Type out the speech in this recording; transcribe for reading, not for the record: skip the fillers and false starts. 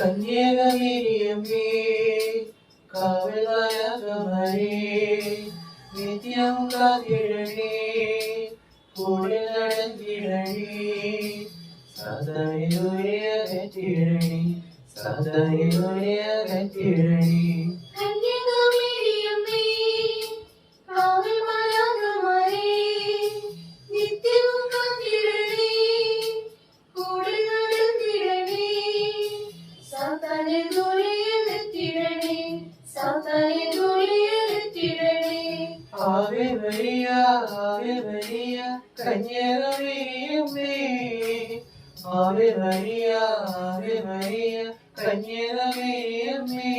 കന്യകമേരിയമ്മേ കാവലായകമരേ നിത്യം കാത്തിടണേ കൂടെ നടത്തിടണേ സദായുരേ അകറ്റിടണേ സദായുരേ അകറ്റിടണേ ആവേ മരിയ കന്യകമേരിയമ്മേ ആവേ മരിയ കന്യകമേരിയമ്മേ